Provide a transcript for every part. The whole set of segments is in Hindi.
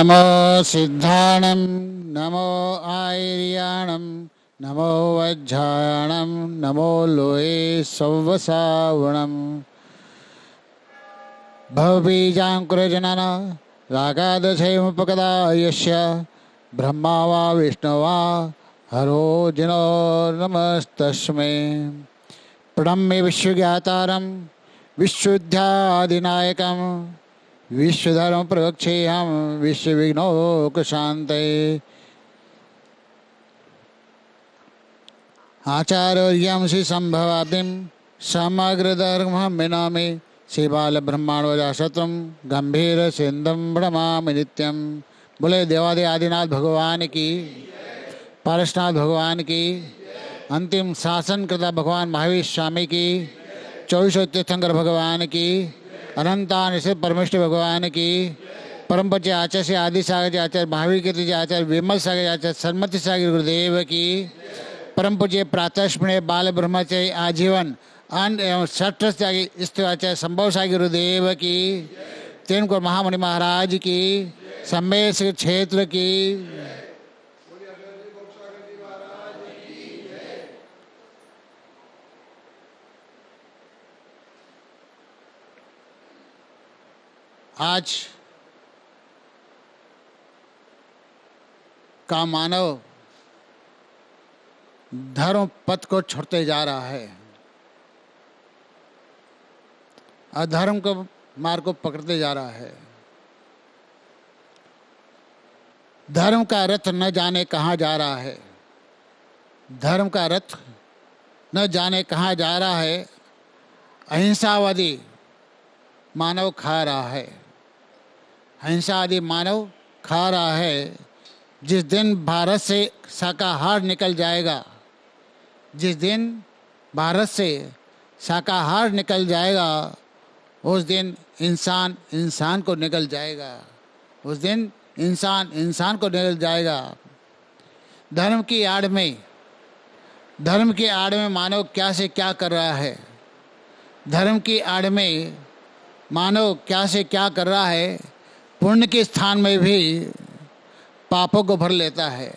नमो सिद्धाणं नमो आयर्याणं नमो वज्रायणं नमो लोये सव्वसावणं भवबीजाङ्कुरजनन रागादशैमुपकदा यस्य ब्रह्मा वा विष्णु वा हरो जिनो नमस्तस्मै प्रणम्य विश्वज्ञातारं विश्वविद्यादिनायकं विश्वधर्म प्रवक्षेयं विश्वविघ्नोपशान्तये आचार्यं श्री संभवाब्धिं समग्रधर्मं विनामे श्रीबालब्रह्माण्डवजाशत्रं गंभीर सिंधम प्रणमामि नित्यं। बोले देवादि आदिनाथ भगवान की, पारसनाथ भगवान की, अंतिम शासन कृता भगवान महावीर स्वामी की, 24 तीर्थंकर भगवान की, अनंतानिश्चित परमेश्वर भगवान की, परम पूज्य आचार्य श्री आदि सागर आचार्य महावीर कीर्ति जी आचार्य विमल सागर आचार्य सन्मति सागर गुरुदेव की, परम पूज्य प्रातस्मरणीय बाल ब्रह्मचारी आजीवन अन्न एवं षष्ठ त्यागी स्थिवाचार्य संभव सागर गुरुदेव की, तीन को महामुनि महाराज की, सम्मेश क्षेत्र की। आज का मानव धर्म पथ को छोड़ते जा रहा है, अधर्म को मार्ग को पकड़ते जा रहा है। धर्म का रथ न जाने कहाँ जा रहा है, धर्म का रथ न जाने कहाँ जा रहा है। अहिंसावादी मानव खा रहा है, अहिंसावादी मानव खा रहा है। जिस दिन भारत से शाकाहार निकल जाएगा, जिस दिन भारत से शाकाहार निकल जाएगा, उस दिन इंसान इंसान को निकल जाएगा, उस दिन इंसान इंसान को निकल जाएगा। धर्म की आड़ में, धर्म की आड़ में मानव क्या से क्या कर रहा है, धर्म की आड़ में मानव क्या से क्या कर रहा है। पुण्य के स्थान में भी पापों को भर लेता है,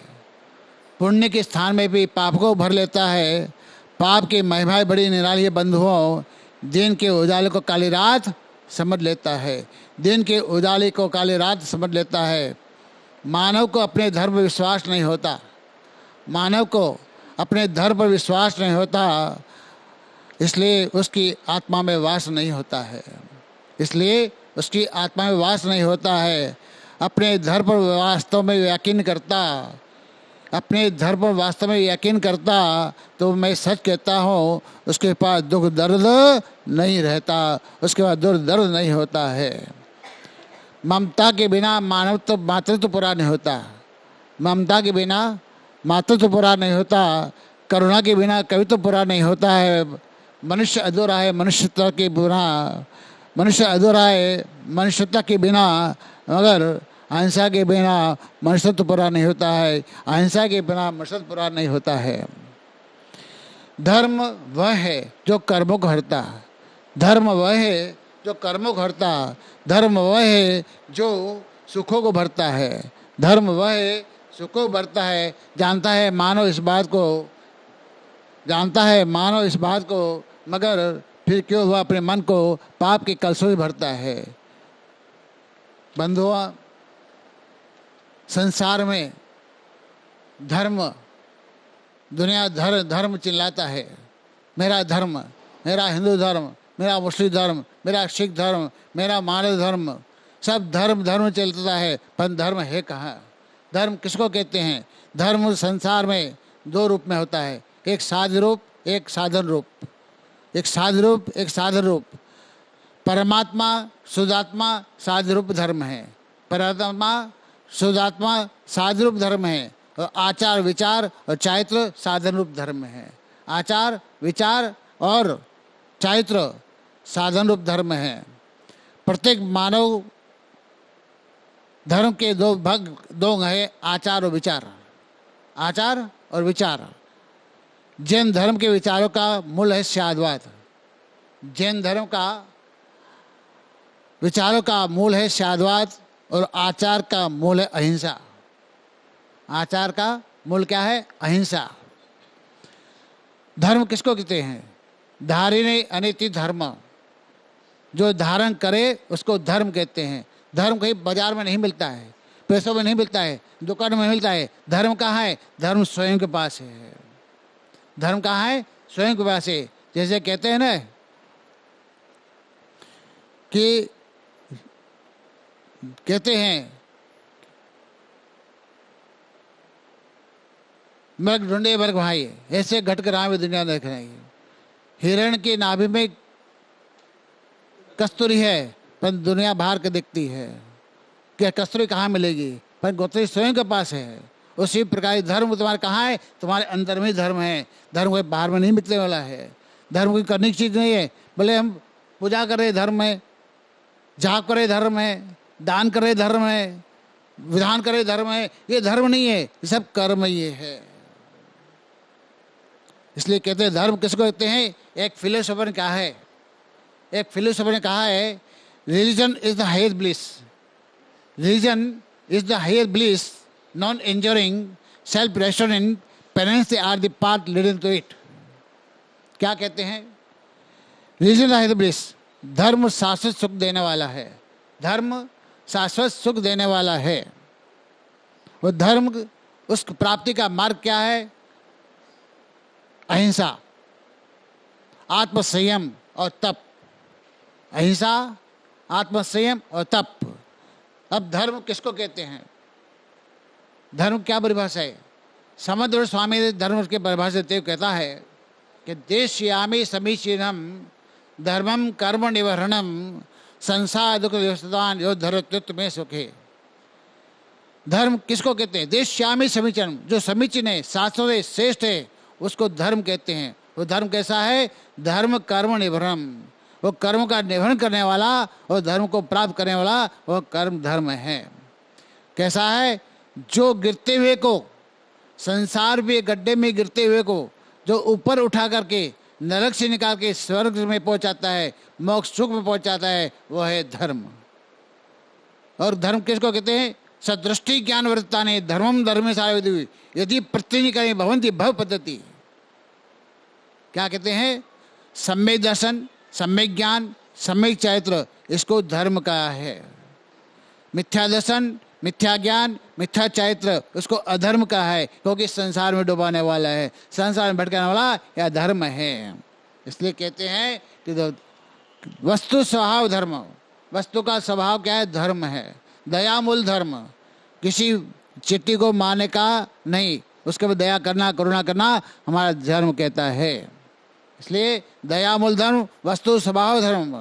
पुण्य के स्थान में भी पाप को भर लेता है। पाप की महिमा बड़ी निराली है बंधुओं। दिन के उजाले को काली रात समझ लेता है, दिन के उजाले को काली रात समझ लेता है। मानव को अपने धर्म पर विश्वास नहीं होता, मानव को अपने धर्म पर विश्वास नहीं होता, इसलिए उसकी आत्मा में वास नहीं होता है, इसलिए उसकी आत्मा में वास नहीं होता है। अपने धर्म पर वास्तव में यकीन करता, अपने धर्म पर वास्तव में यकीन करता तो मैं सच कहता हूँ उसके पास दुख दर्द नहीं रहता, उसके पास दुख दर्द नहीं होता है। ममता के बिना मानवत्व मातृत्व पूरा नहीं होता, ममता के बिना मातृत्व पूरा नहीं होता, करुणा के बिना कवित्व पूरा नहीं होता है। मनुष्य अधूरा है मनुष्यता के बिना, मनुष्य अधूरा है मनुष्यता के बिना, मगर अहिंसा के बिना मनुष्यत्व पूरा नहीं होता है, अहिंसा के बिना मनुष्यत्व पूरा नहीं होता है। धर्म वह है जो कर्मों को हरता, धर्म वह है जो कर्मों को हरता, धर्म वह है जो सुखों को भरता है, धर्म वह है सुखों को भरता है। जानता है मानव इस बात को, जानता है मानव इस बात को, मगर फिर क्यों वह अपने मन को पाप के कलशों से भरता है। बंधुओं, संसार में धर्म, दुनिया धर्म चिल्लाता है, मेरा धर्म, मेरा हिंदू धर्म, मेरा मुस्लिम धर्म, मेरा सिख धर्म, मेरा मानव धर्म, सब धर्म धर्म चलता है, पर धर्म है कहाँ? धर्म किसको कहते हैं? धर्म संसार में दो रूप में होता है, एक साध रूप, एक साधन रूप, एक साध रूप, एक साधन रूप। परमात्मा शुद्धात्मा साध रूप धर्म है, परमात्मा शुद्धात्मा साध रूप धर्म है, और आचार विचार और चारित्र साधन रूप धर्म है। आचार विचार और चारित्र साधन रूप धर्म है। प्रत्येक मानव धर्म के दो भाग, दो है आचार और विचार, आचार और विचार। जैन धर्म के विचारों का मूल है स्यादवाद, जैन धर्म का विचारों का मूल है स्यादवाद और आचार का मूल है अहिंसा। आचार का मूल क्या है? अहिंसा। धर्म किसको कहते हैं? धारिणे अनिति धर्म, जो धारण करे उसको धर्म कहते हैं। धर्म कहीं बाजार में नहीं मिलता है, पैसों में नहीं मिलता है, दुकान में मिलता है। धर्म कहाँ है? धर्म स्वयं के पास है। धर्म कहाँ है? स्वयं के पास है। जैसे कहते हैं ना कि कहते हैं मृग ढूंढे मृग भाई, ऐसे घट कर आवे दुनिया देख रहे हैं। हिरण की नाभि में कस्तूरी है पर दुनिया बाहर के दिखती है, क्या कस्तूरी कहाँ मिलेगी? पर गोत्री स्वयं के पास है। उसी प्रकार धर्म तुम्हारे कहाँ है? तुम्हारे अंदर में धर्म है। धर्म कोई बाहर में नहीं मिलने वाला है। धर्म कोई करने की चीज़ नहीं है। भले हम पूजा कर रहे धर्म है, जाप करे धर्म है, दान करे धर्म है, विधान करे धर्म है, ये धर्म नहीं है, ये सब कर्म ये है। इसलिए कहते हैं धर्म किसको कहते हैं? एक फिलोसोफर ने कहा है, एक फिलोसोफर ने कहा है, religion is the highest bliss, religion is the highest bliss, non injuring, self restraint, penance are the path leading to it. क्या कहते हैं? रिलीजन इज द ब्लिस, धर्म शाश्वत सुख देने वाला है। धर्म शाश्वत सुख देने वाला है। वो धर्म, उस प्राप्ति का मार्ग क्या है? अहिंसा, आत्मसंयम और तप। अहिंसा, आत्मसंयम और तप। अब धर्म किसको कहते हैं? धर्म क्या परिभाषा है? समुद्र स्वामी धर्म की परिभाषा देते हुए कहता है कि देश्यामि समीचीनम धर्मम कर्म निवर्णम संसार दुख व्यवस्थान यो धर्तृत्व में सुखे। धर्म किसको कहते हैं? देश्यामि समीचीनम, जो समीचीन है, शाश्वत है, श्रेष्ठ है, उसको धर्म कहते हैं। वो धर्म कैसा है? धर्म कर्म निवर्णम, वो कर्म का निवर्हन करने वाला और धर्म को प्राप्त करने वाला वो कर्म धर्म है। कैसा है? जो गिरते हुए को, संसार भी गड्ढे में गिरते हुए को जो ऊपर उठा करके नरक से निकाल के स्वर्ग में पहुंचाता है, मोक्ष सुख में पहुंचाता है, वो है धर्म। और धर्म किसको कहते हैं? सदृष्टि ज्ञान वृत्ता ने धर्मम धर्मे सारे यदि प्रतिनिकरें भवंती भव पद्धति। क्या कहते हैं? सम्यक दर्शन, सम्यक ज्ञान, सम्यक चरित्र, इसको धर्म कहा है। मिथ्या दर्शन, मिथ्या ज्ञान, मिथ्या चरित्र, उसको अधर्म कहा है, क्योंकि संसार में डुबाने वाला है, संसार में भटकाने वाला यह धर्म है। इसलिए कहते हैं कि वस्तु स्वभाव धर्म, वस्तु का स्वभाव क्या है? धर्म है। दयामूल धर्म, किसी चिट्ठी को मारने का नहीं, उसके बाद दया करना, करुणा करना हमारा धर्म कहता है। इसलिए दयामूल धर्म, वस्तु स्वभाव धर्म,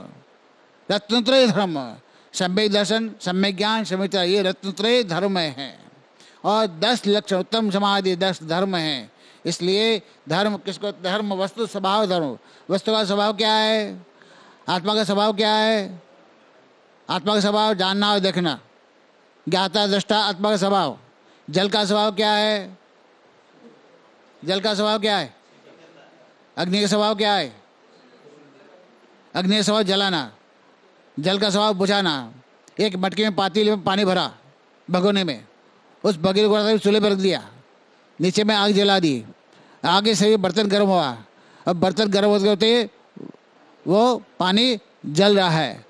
रत्नत्रय धर्म, सम्यक दर्शन, सम्यक ज्ञान, सम्यक, ये रत्नत्रय धर्म है। और 10 लक्षण उत्तम समाधि 10 धर्म है। इसलिए धर्म किसको? धर्म वस्तु स्वभाव धर्म। वस्तु का स्वभाव क्या है? आत्मा का स्वभाव क्या है? आत्मा का स्वभाव जानना और देखना, ज्ञाता दृष्टा आत्मा का स्वभाव। जल का स्वभाव क्या है? जल का स्वभाव क्या है? अग्नि का स्वभाव क्या है? अग्नि का स्वभाव जलाना, जल का स्वभाव बुझाना। एक मटके में पातीले में पानी भरा भगोने में, उस भगोने को चूल्हे पर रख दिया, नीचे में आग जला दी, आगे से बर्तन गर्म हुआ। अब बर्तन गर्म होते होते वो पानी जल रहा है।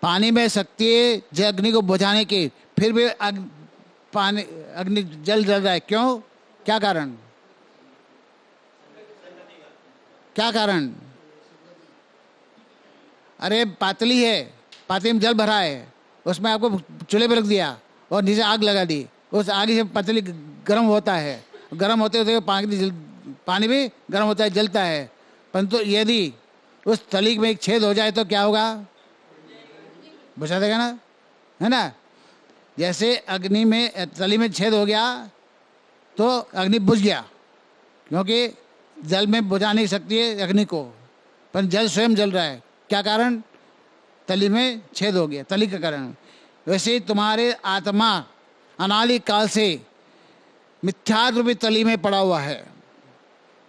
पानी में शक्ति है अग्नि को बुझाने की, फिर भी पानी अग्नि जल रहा है। क्यों? क्या कारण? क्या कारण? अरे पातली है, पातली में जल भरा है, उसमें आपको चूल्हे पर रख दिया और नीचे आग लगा दी, उस आग से पतली गर्म होता है, गर्म होते होते पानी भी गर्म होता है, जलता है। परंतु यदि उस तली में एक छेद हो जाए तो क्या होगा? बुझा देगा ना, है ना? जैसे अग्नि में तली में छेद हो गया तो अग्नि बुझ गया, क्योंकि जल में बुझा नहीं सकती है अग्नि को, पर जल स्वयं जल रहा है। क्या कारण? तली में छेद हो गया, तली का कारण। वैसे तुम्हारे आत्मा अनादि काल से मिथ्यारूपी तली में पड़ा हुआ है।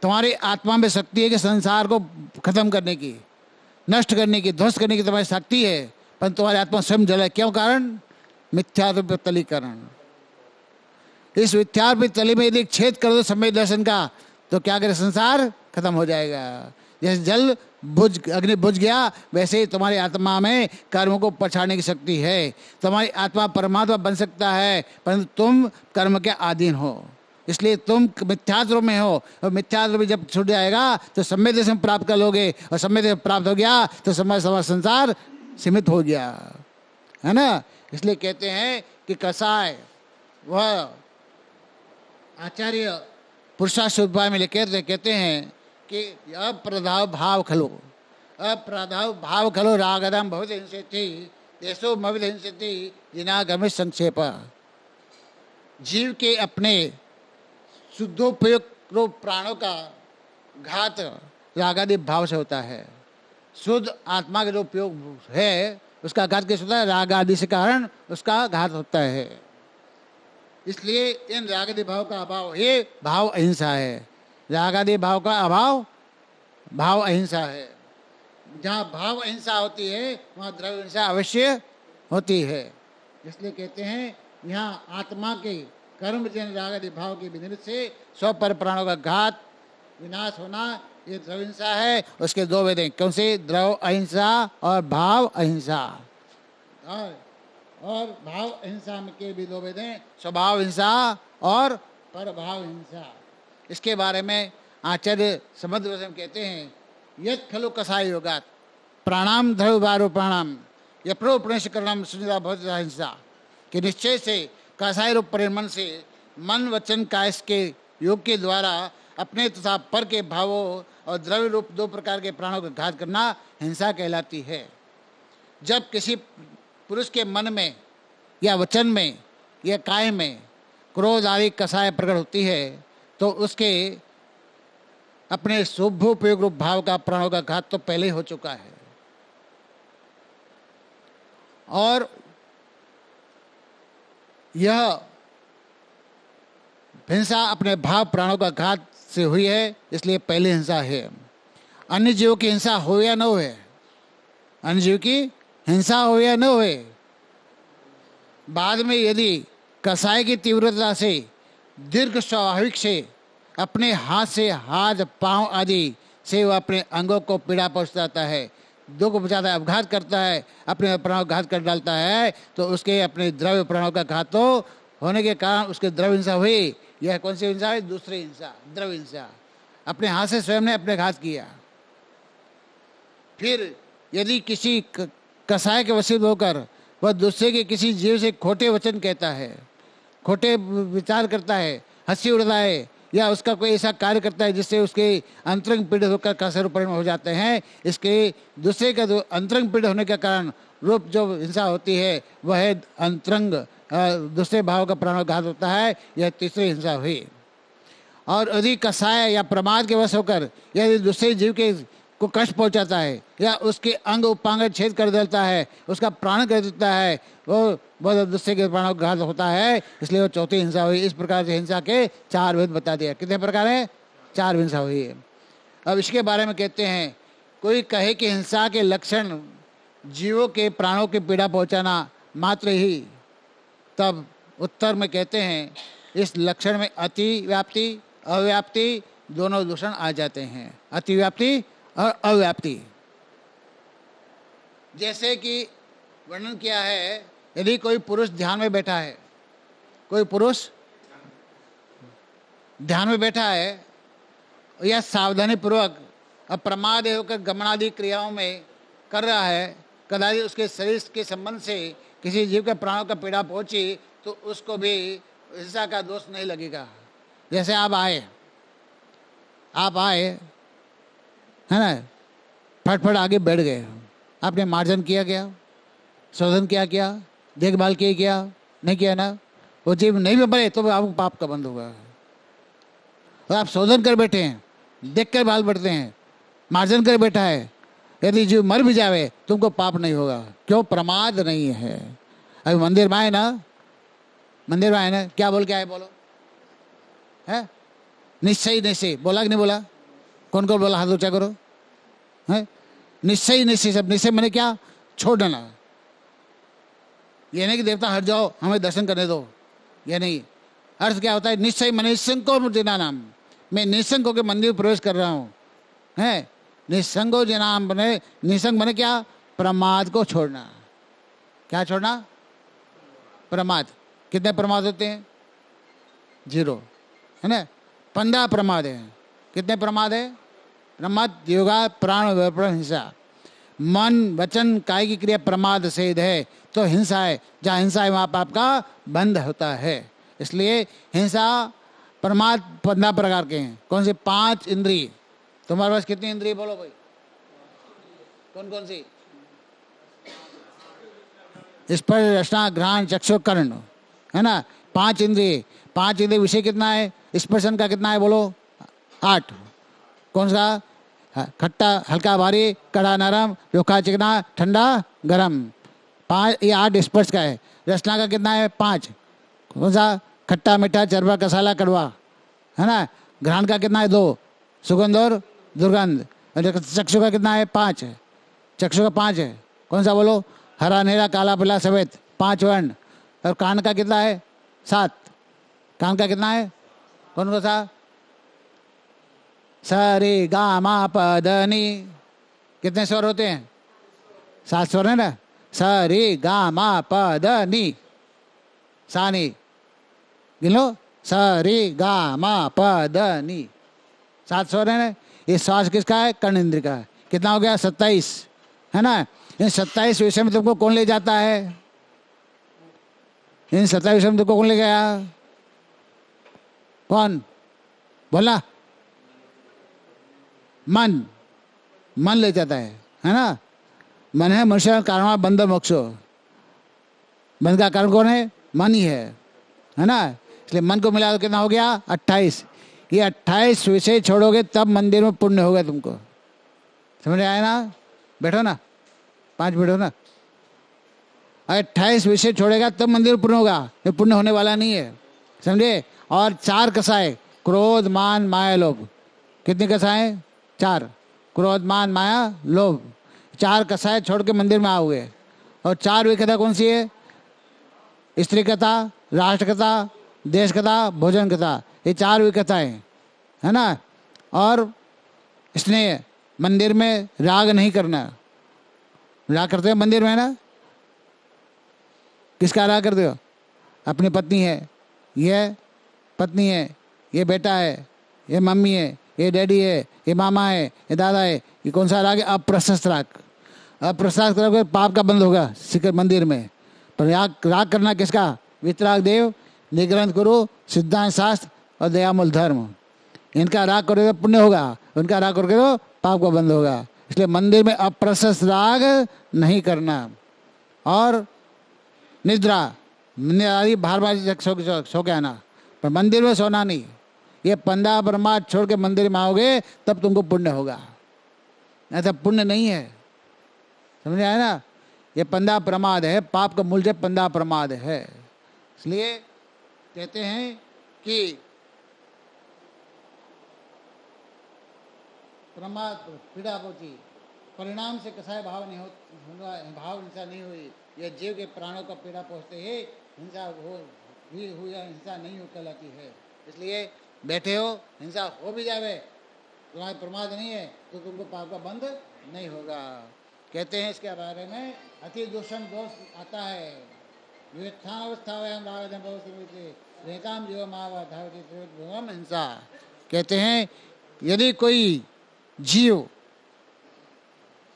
तुम्हारी आत्मा में शक्ति है कि संसार को खत्म करने की, नष्ट करने की, ध्वस्त करने की तुम्हारी शक्ति है, पर तुम्हारी आत्मा स्वयं जल है। क्यों कारण? मिथ्यात्व तलीकरण। इस मिथ्यात्व तली में यदि छेद कर दो सम्यक दर्शन का, तो क्या करे, संसार खत्म हो जाएगा। जैसे जल अग्नि बुझ गया, वैसे ही तुम्हारी आत्मा में कर्म को पछाड़ने की शक्ति है। तुम्हारी आत्मा परमात्मा बन सकता है, परंतु तुम कर्म के अधीन हो, इसलिए तुम मिथ्यात्व में हो। और मिथ्यात्व में जब छूट जाएगा तो सम्यक दर्शन प्राप्त कर लोगे, और सम्यक दर्शन प्राप्त हो गया तो संसार सीमित हो गया, है ना। इसलिए कहते हैं कि कसाय वह आचार्य पुरुषार्थ उपाय में कहते हैं कि अप्रधाव भाव खलो, अप्रधाव भाव खलो रागदम बहुत हिंसति देशो मविद हिंसति जिनागमित संक्षेप। जीव के अपने शुद्धोपयुक्त रूप प्राणों का घात रागादि भाव से होता है। शुद्ध आत्मा का जो उपयोग है उसका घात कैसे होता है, राग आदि से कारण उसका घात होता है। इसलिए इन रागादि भाव का अभाव, ये भाव अहिंसा है। रागादि भाव का अभाव भाव अहिंसा है। जहाँ भाव अहिंसा होती है वहाँ द्रव्य हिंसा अवश्य होती है। इसलिए कहते हैं यहाँ आत्मा के कर्म जन रागादि भाव के विनिमित्त से स्व पर प्राणों का घात विनाश होना, ये द्रव्य हिंसा है। उसके दो वेद हैं, कौन से, द्रव्य अहिंसा और भाव अहिंसा। और भाव अहिंसा के भी दो वेद हैं, स्वभाव हिंसा और परभाव हिंसा। इसके बारे में आचार्य समग्र वचन कहते हैं, यत् खलु कसाय योगात् प्राणाम द्रव्यवारो प्राणाम यप्रो प्रणशकरणम सुनिता बहुत हिंसा। कि निश्चय से कसाय रूप परिमन से मन वचन काय के योग के द्वारा अपने तथा पर के भावों और द्रव्य रूप दो प्रकार के प्राणों का घात करना हिंसा कहलाती है। जब किसी पुरुष के मन में या वचन में या काय में क्रोध आदि कसाय प्रकट होती है तो उसके अपने शुभोपयोग रूप भाव का प्राणों का घात तो पहले ही हो चुका है। और यह हिंसा अपने भाव प्राणों का घात से हुई है, इसलिए पहले हिंसा है। अन्य जीवों की हिंसा हो या न हो, अन्य जीव की हिंसा हो या न हो, बाद में यदि कसाय की तीव्रता से दीर्घ स्वाभाविक से अपने हाथ से हाथ पांव आदि से वह अपने अंगों को पीड़ा पहुंचाता है, दुख पहुंचाता है, अपघात करता है, अपने प्राणों का घात कर डालता है, तो उसके अपने द्रव्य प्राणों का घात तो होने के कारण उसके द्रव्य हिंसा हुई। यह कौन सी हिंसा है, दूसरी हिंसा, द्रव्य हिंसा। अपने हाथ से स्वयं ने अपने घात किया। फिर यदि किसी कसाय के वशीभूत होकर वह दूसरे के किसी जीव से खोटे वचन कहता है, खोटे विचार करता है, हंसी उड़ाता है, या उसका कोई ऐसा कार्य करता है जिससे उसके अंतरंग पीड़ित होकर कसाय रूप परिणत हो जाते हैं, इसके दूसरे का जो अंतरंग पीड़ित होने के कारण रूप जो हिंसा होती है वह है अंतरंग दूसरे भाव का प्राणोघात होता है, यह तीसरी हिंसा हुई। और यदि कसाय या प्रमाद के वश होकर यदि दूसरे जीव के को कष्ट पहुंचाता है या उसके अंग उपांग छेद कर देता है, उसका प्राण कर देता है, वो बहुत दूसरे के प्राणों का घात होता है, इसलिए वो चौथी हिंसा हुई। इस प्रकार से हिंसा के चार भेद बता दिया। कितने प्रकार है, चार हिंसा हुई है। अब इसके बारे में कहते हैं, कोई कहे कि हिंसा के लक्षण जीवों के प्राणों की पीड़ा पहुंचाना मात्र ही, तब उत्तर में कहते हैं इस लक्षण में अति व्याप्ति अव्याप्ति दोनों दूषण आ जाते हैं। अति व्याप्ति और अव्याप्ति, जैसे कि वर्णन किया है, यदि कोई पुरुष ध्यान में बैठा है, कोई पुरुष ध्यान में बैठा है या सावधानी पूर्वक अप्रमाद होकर गमनादि क्रियाओं में कर रहा है, कदाचित उसके शरीर के संबंध से किसी जीव के प्राणों का पीड़ा पहुंची तो उसको भी हिंसा का दोष नहीं लगेगा। जैसे आप आए है ना, फटफट आगे बैठ गए, आपने मार्जन किया क्या, शोधन क्या, देखभाल किया नहीं किया ना, वो जीव नहीं भी मरे तो आपको पाप का बंध होगा। और आप शोधन कर बैठे हैं, देख कर बाल बढ़ते हैं, मार्जन कर बैठा है, यदि जीव मर भी जावे तुमको पाप नहीं होगा। क्यों, प्रमाद नहीं है। अभी मंदिर में आए ना, क्या बोल के आए, बोलो है, निश्चय बोला कि नहीं बोला, कौन कौन बोला, हाथ ऊंचा करो। है निश्चय सब, निश्चय मैंने क्या, छोड़ना। ये नहीं कि देवता हट जाओ हमें दर्शन करने दो, ये नहीं। अर्थ क्या होता है? निश्चय मन निसंको जना नाम, मैं निसंग होकर मंदिर में प्रवेश कर रहा हूँ, है निसंगो जनाम बने। निसंग बने क्या? प्रमाद को छोड़ना। क्या छोड़ना? प्रमाद। कितने प्रमाद होते हैं? 0, है ना। 15 प्रमाद है। कितने प्रमाद है? प्रमाद योगा प्राण व्यपण हिंसा। मन वचन काय की क्रिया प्रमाद से है तो हिंसा है, जहाँ हिंसा है वहाँ पाप का बंध होता है। इसलिए हिंसा प्रमाद 15 प्रकार के हैं। कौन से? 5 इंद्रिय। तुम्हारे पास कितनी इंद्रिय बोलो भाई? कौन कौन सी? स्पर्श रसना घ्राण चक्षु कर्ण, है ना। 5 इंद्रिय। 5 इंद्रिय विषय कितना है? स्पर्शन का कितना है बोलो? 8। कौन सा? खट्टा हल्का भारी, कड़ा नरम, रूखा चिकना, ठंडा गरम। 5, ये 8 स्पर्श का है। रसना का कितना है? 5। कौन सा? खट्टा मीठा चरवा कसाला कड़वा, है ना। घ्राण का कितना है? 2, सुगंध और दुर्गंध। चक्षु का कितना है? 5। चक्षु का 5 है। कौन सा बोलो? हरा नीला काला पीला सफेद, 5 वर्ण। और कान का कितना है? 7। कान का कितना है? कौन सा? सा रे गा मा प द नी। कितने स्वर होते हैं? 7 स्वर है ना। सा रे गा मा प द नी, सा नी गिन लो। सा रे गा मा प द नी, 7 स्वर है ना। ये श्वास किसका है? कर्ण इंद्र का। कितना हो गया? 27, है ना। इन 27 विषय में तुमको कौन ले जाता है? इन 27 विषय में तुमको कौन ले गया? कौन बोला? मन। मन ले जाता है ना। मन है मनुष्य कारण बंध मोक्षो। बंध का कारण कौन है? मन ही है ना। इसलिए मन को मिला तो कितना हो गया? 28। ये 28 विषय छोड़ोगे तब मंदिर में पुण्य होगा तुमको। समझ आया ना? बैठो ना, 5 बैठो ना। 28 विषय छोड़ेगा तब मंदिर में पुण्य होगा, ये पुण्य होने वाला नहीं है, समझे। और 4 कसाय, क्रोध मान माया लोभ। कितनी कसाय? 4। क्रोध मान माया लोभ। 4 कसाय छोड़ के मंदिर में आओगे। और 4 विकता कौन सी है? स्त्री कथा, राष्ट्र कथा, देश कथा, भोजन कथा। ये 4 विकताएं, है ना। और स्नेह, मंदिर में राग नहीं करना। राग करते हो मंदिर में ना? किसका राग करते हो? अपनी पत्नी है, ये पत्नी है, ये बेटा है, ये मम्मी है, ये डैडी है, ये मामा है, ये दादा है। ये कौन सा राग है? अप्रशस्त राग। अप्रशस्त राग पाप का बंद होगा सिकर मंदिर में। पर राग करना किसका? वितराग देव, निग्रंथ गुरु, सिद्धांत शास्त्र और दयामूल धर्म। इनका राग करोगे तो पुण्य होगा, उनका राग करोगे तो पाप का बंद होगा। इसलिए मंदिर में अप्रशस्त राग नहीं करना। और निद्रा आदि बाहर बाहर सो के आना, पर मंदिर में सोना नहीं। ये 15 प्रमाद छोड़ के मंदिर में आओगे तब तुमको पुण्य होगा, ऐसा पुण्य नहीं है। समझ आया ना? ये 15 प्रमाद है, पाप का मूल 15 प्रमाद है। इसलिए कहते हैं कि प्रमाद पीड़ा पहुंची, परिणाम से कसाय भाव नहीं होगा, भाव हिंसा नहीं हुई। यह जीव के प्राणों का पीड़ा पहुंचते ही हिंसा हुई या हिंसा नहीं हो कहलाती है। इसलिए बैठे हो, हिंसा हो भी जावे, तुम्हारा प्रमाद नहीं है तो तुमको पाप का बंध नहीं होगा। कहते हैं इसके बारे में अति दूषण दोष आता है। हिंसा कहते हैं यदि कोई जीव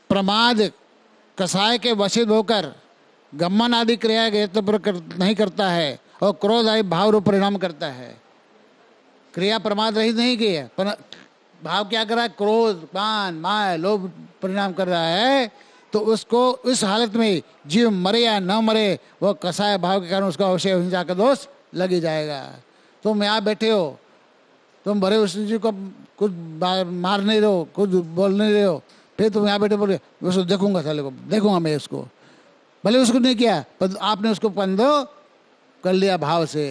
प्रमाद कसाय के वशित होकर गमन आदि क्रिया नहीं करता है और क्रोध आदि भाव रूप परिणाम करता है। क्रिया प्रमाद रहित नहीं की है, पर भाव क्या कर रहा है? क्रोध मान माया लोभ परिणाम कर रहा है। तो उसको इस हालत में जीव मरे या न मरे, वो कसाय भाव के कारण उसका अवश्य हिंसा का दोष लग ही जाएगा। तुम यहाँ बैठे हो, तुम भरे उस जी को कुछ मार नहीं रहे हो, कुछ बोल नहीं रहे हो, फिर तुम यहाँ बैठे बोले उसको देखूंगा, साले को देखूंगा मैं इसको। भले उसको नहीं किया पर आपने उसको पंदो कर लिया भाव से,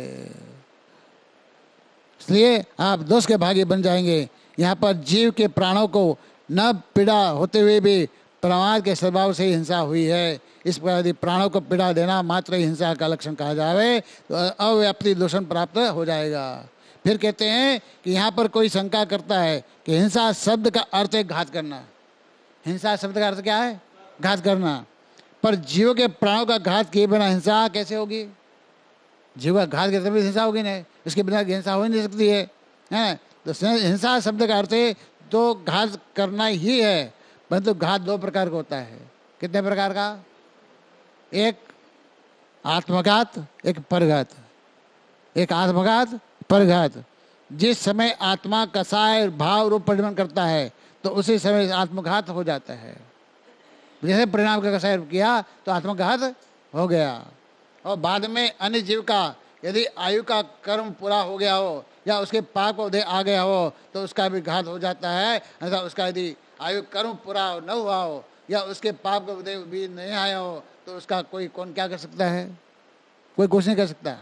इसलिए आप दोष के भागी बन जाएंगे। यहाँ पर जीव के प्राणों को न पीड़ा होते हुए भी प्रमाद के स्वभाव से हिंसा हुई है। इस प्रकार यदि प्राणों को पीड़ा देना मात्र ही हिंसा का लक्षण कहा जाए तो अव्याप्ति दूषण प्राप्त हो जाएगा। फिर कहते हैं कि यहाँ पर कोई शंका करता है कि हिंसा शब्द का अर्थ है घात करना। हिंसा शब्द का अर्थ क्या है? घात करना। पर जीव के प्राणों का घात किए बिना हिंसा कैसे होगी? जीव का घात करते हुए हिंसा होगी नहीं, इसके बिना हिंसा हो ही नहीं सकती है। तो हिंसा शब्द का अर्थ तो घात करना ही है, परंतु घात दो प्रकार का होता है। कितने प्रकार का? एक आत्मघात, एक परघात। एक आत्मघात, परघात। जिस समय आत्मा कसाय भाव रूप परिणमन करता है तो उसी समय आत्मघात हो जाता है। जैसे परिणाम का कसाय रूप किया तो आत्मघात हो गया। और बाद में अन्य जीव का यदि आयु का कर्म पूरा हो गया हो या उसके पाप उदय आ गया हो तो उसका भी घात हो जाता है। अर्थात उसका यदि आयु कर्म पूरा न हुआ हो या उसके पाप का उदय भी नहीं आया हो तो उसका कौन क्या कर सकता है? कोई कुछ नहीं कर सकता।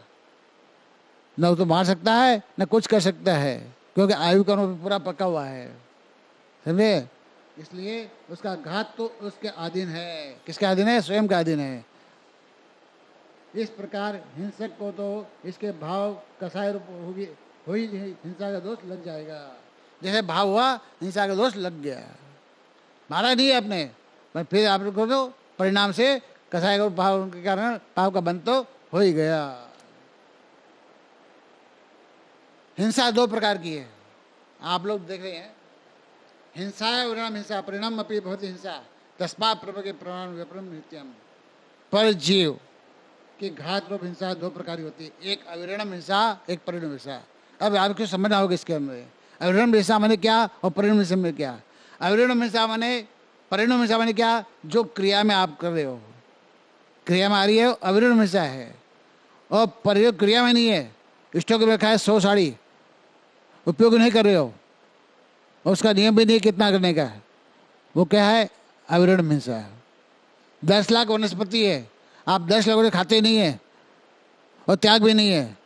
न तो मार सकता है न कुछ कर सकता है, क्योंकि आयु कर्म पूरा पक्का हुआ है। समझे? इसलिए उसका घात तो उसके अधीन है। किसके अधीन है? स्वयं का अधीन है। इस प्रकार हिंसक को तो इसके भाव कसाय रूप होगी, हुई हिंसा का दोष लग जाएगा। जैसे भाव हुआ हिंसा का दोष लग गया। मारा नहीं है आपने, पर फिर आप लोग को तो परिणाम से कसाय का भाव के कारण पाप का बंध तो हो ही गया। हिंसा दो प्रकार की है, आप लोग देख रहे हैं। हिंसा है परिणाम हिंसा, परिणाम अपनी भवति हिंसा तस्मा प्रभु के प्रमाण विपरम नित्यम। पर जीव की घात रूप हिंसा दो प्रकार की होती है, एक अविरणम हिंसा, एक परिणाम हिंसा। अब आपको समझना होगा इसके अंदर अविरणम हिंसा माने क्या और परिणाम हिंसा में क्या। अविरणम हिंसा माने, परिणाम हिंसा माने क्या? जो क्रिया में आप कर रहे हो, क्रिया में आ रही है अविरणम हिंसा है, और प्रयोग क्रिया में नहीं है। स्टॉक में रखा है 100 साड़ी, उपयोग नहीं कर रहे हो, और उसका नियम भी नहीं कितना करने का, वो क्या है? अविरणम हिंसा। 10 लाख वनस्पति है, आप 10 लोगों ने खाते नहीं है और त्याग भी नहीं है,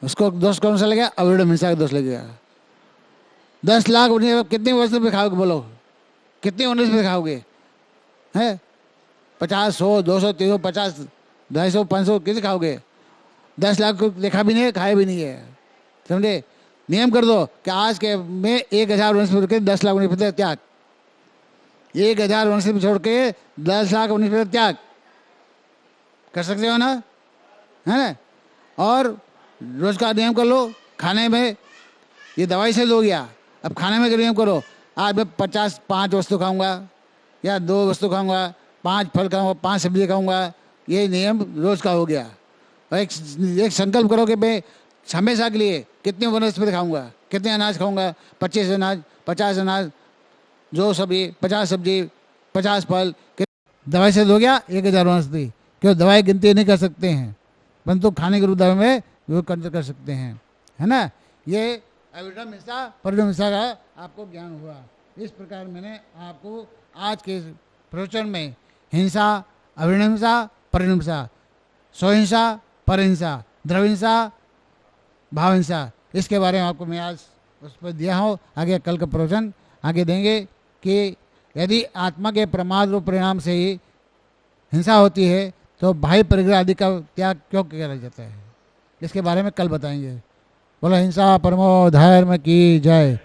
उसको दोष कौन सा लगेगा? अविरणम हिंसा का दोष लगेगा। 10 लाख कितने वनस्पति खाओगे? बोलो कितनी वनस्पति खाओगे? है 50, 100, 200, 300, 50, 250, 500 कितने खाओगे? 10 लाख को देखा भी नहीं है, खाए भी नहीं है। समझे? नियम कर दो कि आज के में 1000 वनस्पति के 10 लाख वनस्पति त्याग, 1000 वनस्पति छोड़ के 10 लाख वनस्पति त्याग कर सकते हो ना? है ना? और रोज का नियम कर लो। खाने में ये दवाई से हो गया, अब खाने में नियम करो। आज मैं 5 वस्तु खाऊंगा या 2 वस्तु खाऊंगा, 5 फल खाऊंगा, 5 सब्जी खाऊंगा, ये नियम रोज का हो गया। और एक संकल्प करो कि मैं हमेशा के लिए कितने वनस्पति खाऊंगा, कितने अनाज खाऊंगा, 25 अनाज, 50 अनाज, जो सब्जी, 50 सब्जी, 50 फल। दवाई से हो गया 1000 वनस्पति। क्यों? दवाई गिनती नहीं कर सकते हैं, परंतु खाने के रूप दवाई में वो कंट्रोल कर सकते हैं, है ना? ये अविरणम हिंसा परिणाम हिंसा का आपको ज्ञान हुआ। इस प्रकार मैंने आपको आज के प्रवचन में हिंसा, अविरणम हिंसा, परिणाम हिंसा, स्वहिंसा, परहिंसा, द्रवहिंसा, भाव हिंसा, इसके बारे में आपको मैं आज उस पर दिया हूँ। आगे कल का प्रवचन आगे देंगे कि यदि आत्मा के प्रमाद रूप परिणाम से ही हिंसा होती है तो भाई परिग्रह आदि का त्याग क्यों किया जाता है, इसके बारे में कल बताएंगे। बोलो हिंसा परमो धर्म की जय।